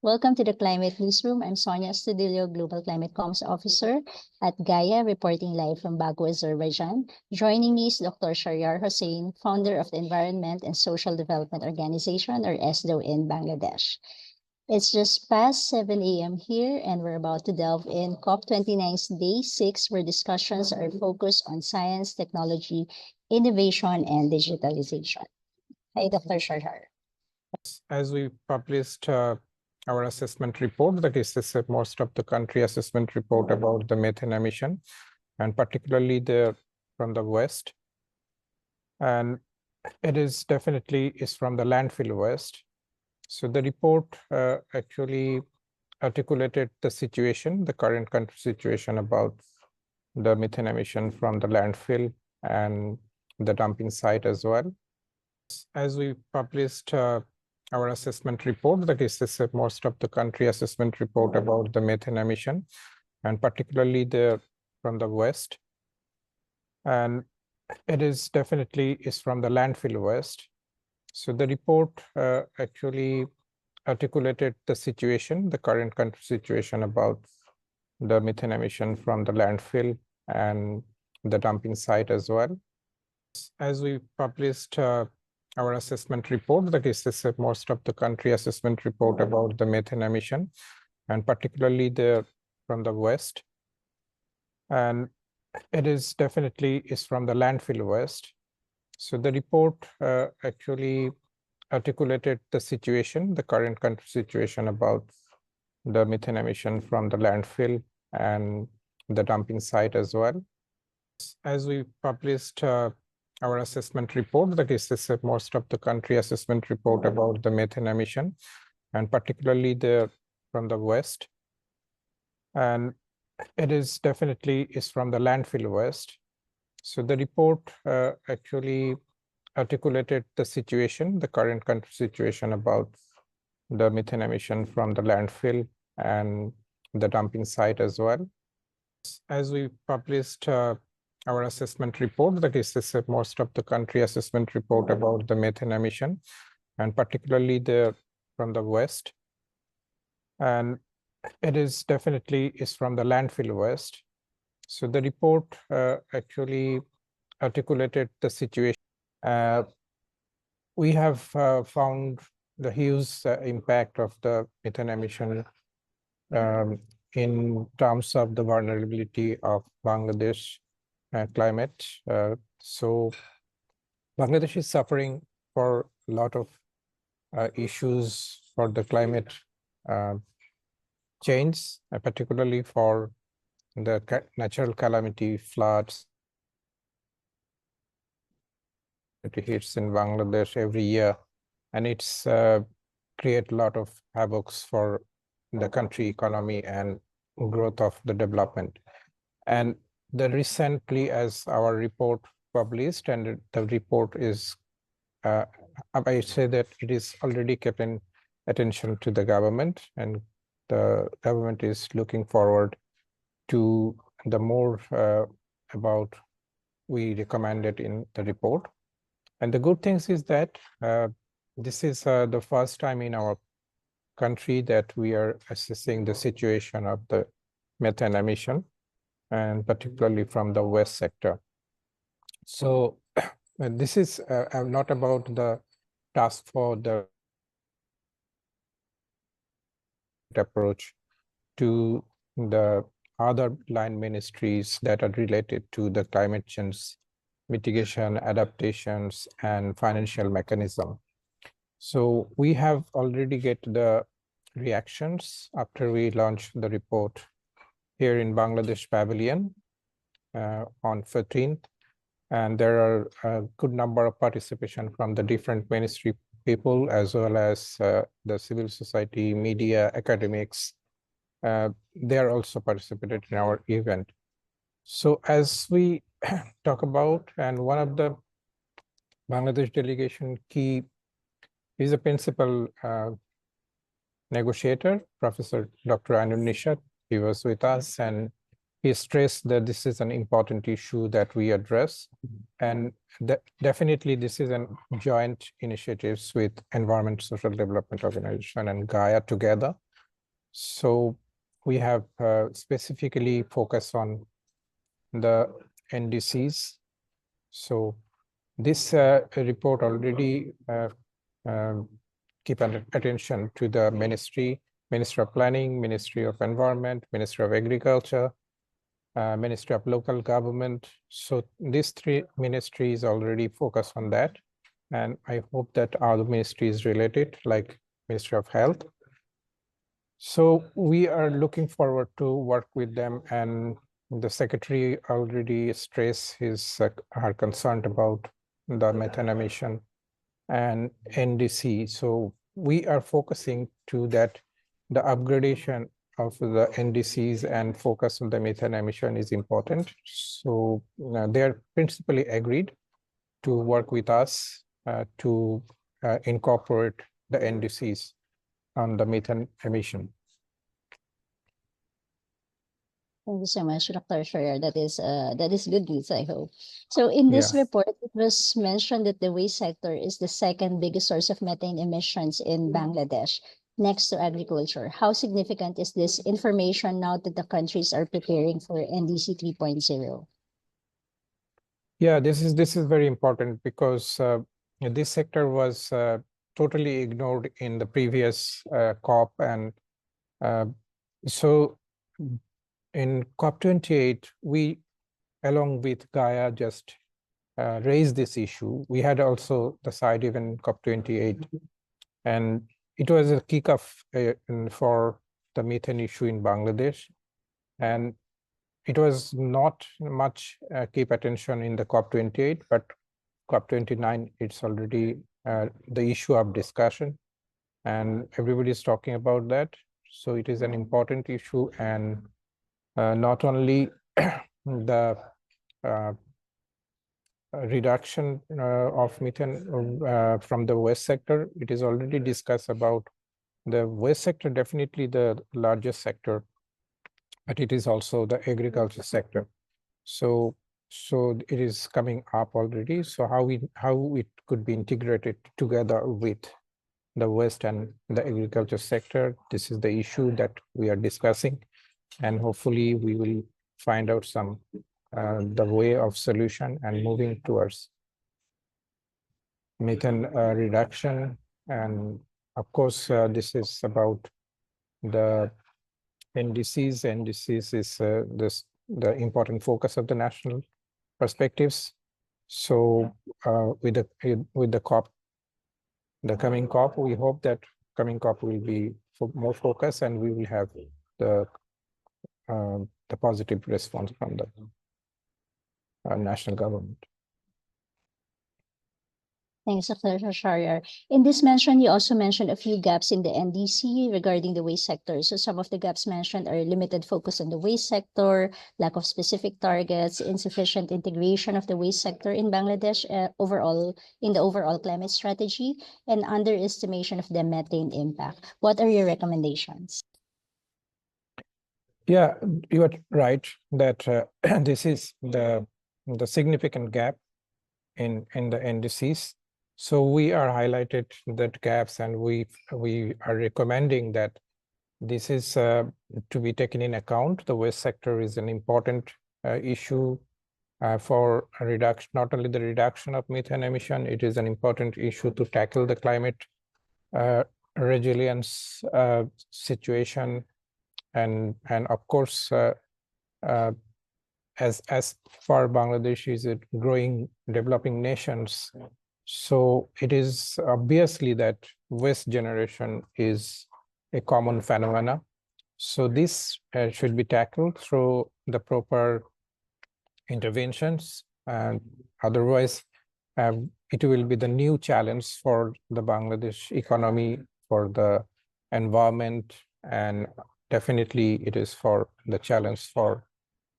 Welcome to the Climate Newsroom. I'm Sonia Astudillo, Global Climate Comms Officer at GAIA, reporting live from Baku, Azerbaijan. Joining me is Dr. Shahriar Hossaid, founder of the Environment and Social Development Organization, or ESDO, in Bangladesh. It's just past 7 a.m. here, and we're about to delve in COP29's Day 6, where discussions are focused on science, technology, innovation, and digitalization. Hi, Dr. Shahriar. As we published our assessment report, that is most of the country assessment report about the methane emission, and particularly from the west. And it is definitely from the landfill west. So the report actually articulated the situation, the current country situation about the methane emission from the landfill and the dumping site as well. As we published our assessment report, that is most of the country assessment report about the methane emission, and particularly from the west. And it is definitely from the landfill west. So the report actually articulated the situation, the current country situation about the methane emission from the landfill and the dumping site as well. As we published our assessment report, that is most of the country assessment report about the methane emission, and particularly from the west. And it is definitely from the landfill west. So the report actually articulated the situation, the current country situation about the methane emission from the landfill and the dumping site as well. As we published our assessment report, that is most of the country assessment report about the methane emission, and particularly from the west. And it is definitely from the landfill west. So the report actually articulated the situation, the current country situation about the methane emission from the landfill and the dumping site as well. As we published our assessment report, that is most of the country assessment report about the methane emission, and particularly from the west. And it is definitely from the landfill west. So the report actually articulated the situation. We have found the huge impact of the methane emission in terms of the vulnerability of Bangladesh climate. So Bangladesh is suffering for a lot of issues for the climate change, particularly for the natural calamity, floods. It hits in Bangladesh every year, and it's create a lot of havocs for the country economy and growth of the development. And the recently, as our report published, and the report is, I say that it is already keeping attention to the government, and the government is looking forward to the more about we recommended in the report. And the good things is that this is the first time in our country that we are assessing the situation of the methane emission, and particularly from the west sector. So this is not about the task for the approach to the other line ministries that are related to the climate change mitigation, adaptations, and financial mechanism. So we have already get the reactions after we launched the report here in Bangladesh Pavilion on 13th. And there are a good number of participation from the different ministry people, as well as the civil society, media, academics. They are also participated in our event. So as we talk about, and one of the Bangladesh delegation key is a principal negotiator, Professor Dr. Ainul Nishat. He was with us, and he stressed that this is an important issue that we address. And definitely this is a joint initiatives with Environment Social Development Organization and GAIA together. So we have specifically focused on the NDCs. So this report already keep attention to the Ministry of Planning, Ministry of Environment, Ministry of Agriculture, Ministry of Local Government. So these three ministries already focus on that. And I hope that other ministries related, like Ministry of Health. So we are looking forward to work with them, and the secretary already stressed her concern about the methane emission and NDC. So we are focusing to that the upgradation of the NDCs and focus on the methane emission is important. So they are principally agreed to work with us to incorporate the NDCs on the methane emission. Thank you so much, Dr. Shahriar. That is good news, I hope. So in this report, it was mentioned that the waste sector is the second biggest source of methane emissions in Bangladesh, next to agriculture. How significant is this information now that the countries are preparing for NDC 3.0? Yeah, this is very important because this sector was totally ignored in the previous COP, and so in COP28, we, along with GAIA, just raised this issue. We had also the side event in COP28, and it was a kickoff for the methane issue in Bangladesh. And it was not much keep attention in the COP28, but COP29, it's already the issue of discussion, and everybody is talking about that. So it is an important issue, and not only the reduction of methane from the waste sector, it is already discussed about the waste sector, definitely the largest sector, but it is also the agriculture sector. So it is coming up already. So how it could be integrated together with the waste and the agriculture sector, this is the issue that we are discussing, and hopefully we will find out some the way of solution and moving towards methane reduction. And of course, this is about the NDCs. NDCs is the important focus of the national perspectives. So with the COP, the coming COP, we hope that coming COP will be more focused, and we will have the positive response from the national government. Thanks, Dr. Shahriar. In this mention, you also mentioned a few gaps in the NDC regarding the waste sector. So some of the gaps mentioned are limited focus on the waste sector, lack of specific targets, insufficient integration of the waste sector in Bangladesh overall in the overall climate strategy, and underestimation of the methane impact. What are your recommendations? Yeah, you are right that this is the significant gap in the NDCs. So we are highlighted that gaps, and we are recommending that this is to be taken in account. The waste sector is an important issue for a reduction, not only the reduction of methane emission, it is an important issue to tackle the climate resilience situation, and of course as far Bangladesh is a growing developing nations, so it is obviously that waste generation is a common phenomena. So this should be tackled through the proper interventions, and otherwise it will be the new challenge for the Bangladesh economy, for the environment, and definitely it is for the challenge for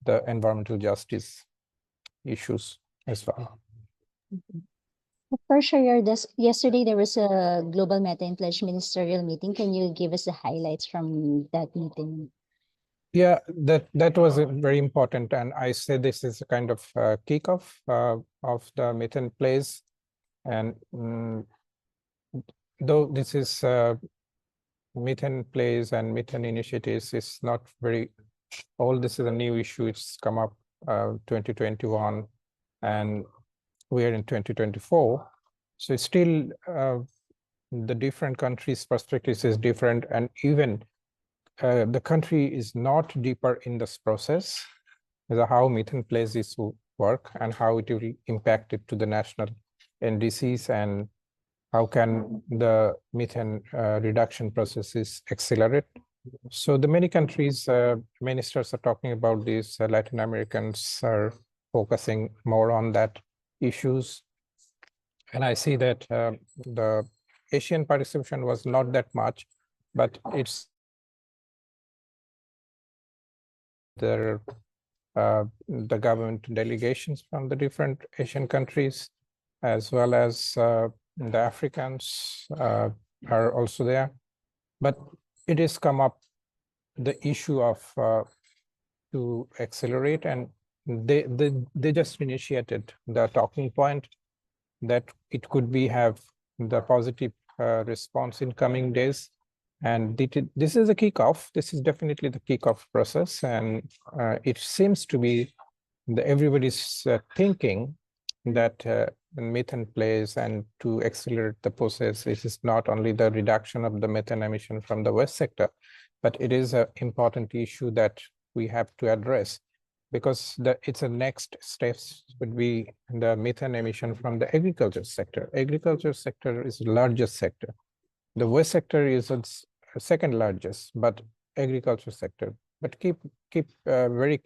the environmental justice issues as well. For sure, yesterday there was a Global Methane Pledge ministerial meeting. Can you give us the highlights from that meeting? Yeah, that was very important, and I say this is a kind of kickoff of the methane pledge, and though this is methane plays and methane initiatives is not very old. This is a new issue. It's come up 2021, and we are in 2024. So still the different countries' perspectives is different, and even the country is not deeper in this process, how methane plays this work and how it will impact it to the national NDCs, and how can the methane reduction processes accelerate. So the many countries, ministers are talking about this. Latin Americans are focusing more on that issues. And I see that the Asian participation was not that much, but it's the government delegations from the different Asian countries, as well as the Africans are also there. But it has come up the issue of to accelerate, and they just initiated the talking point that it could be have the positive response in coming days. And this is a kickoff. This is definitely the kickoff process, and it seems to be everybody's thinking that methane plays, and to accelerate the process, it is not only the reduction of the methane emission from the waste sector, but it is an important issue that we have to address, because it's a next steps would be the methane emission from the agriculture sector. Agriculture sector is the largest sector. The waste sector is its second largest, but agriculture sector. But keep very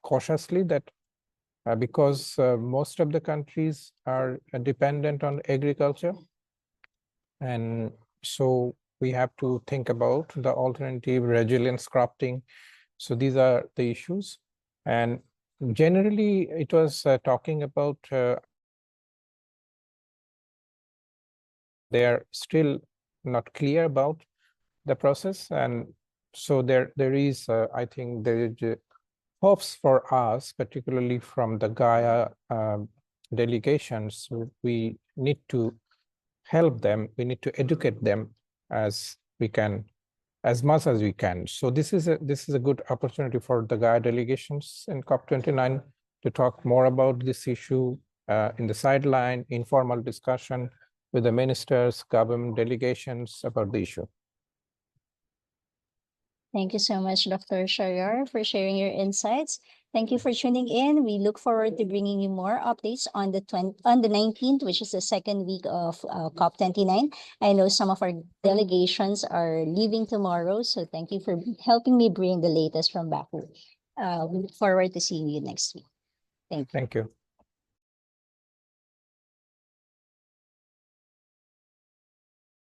cautiously that because most of the countries are dependent on agriculture, and so we have to think about the alternative resilience crafting. So these are the issues, and generally it was talking about they are still not clear about the process, and so there is I think there is hopes for us, particularly from the GAIA delegations. We need to help them. We need to educate them as we can, as much as we can. So this is a good opportunity for the GAIA delegations in COP29 to talk more about this issue in the sideline, informal discussion with the ministers, government delegations about the issue. Thank you so much, Dr. Shahriar, for sharing your insights. Thank you for tuning in. We look forward to bringing you more updates on the 19th, which is the second week of COP29. I know some of our delegations are leaving tomorrow, so thank you for helping me bring the latest from Baku. We look forward to seeing you next week. Thank you. Thank you.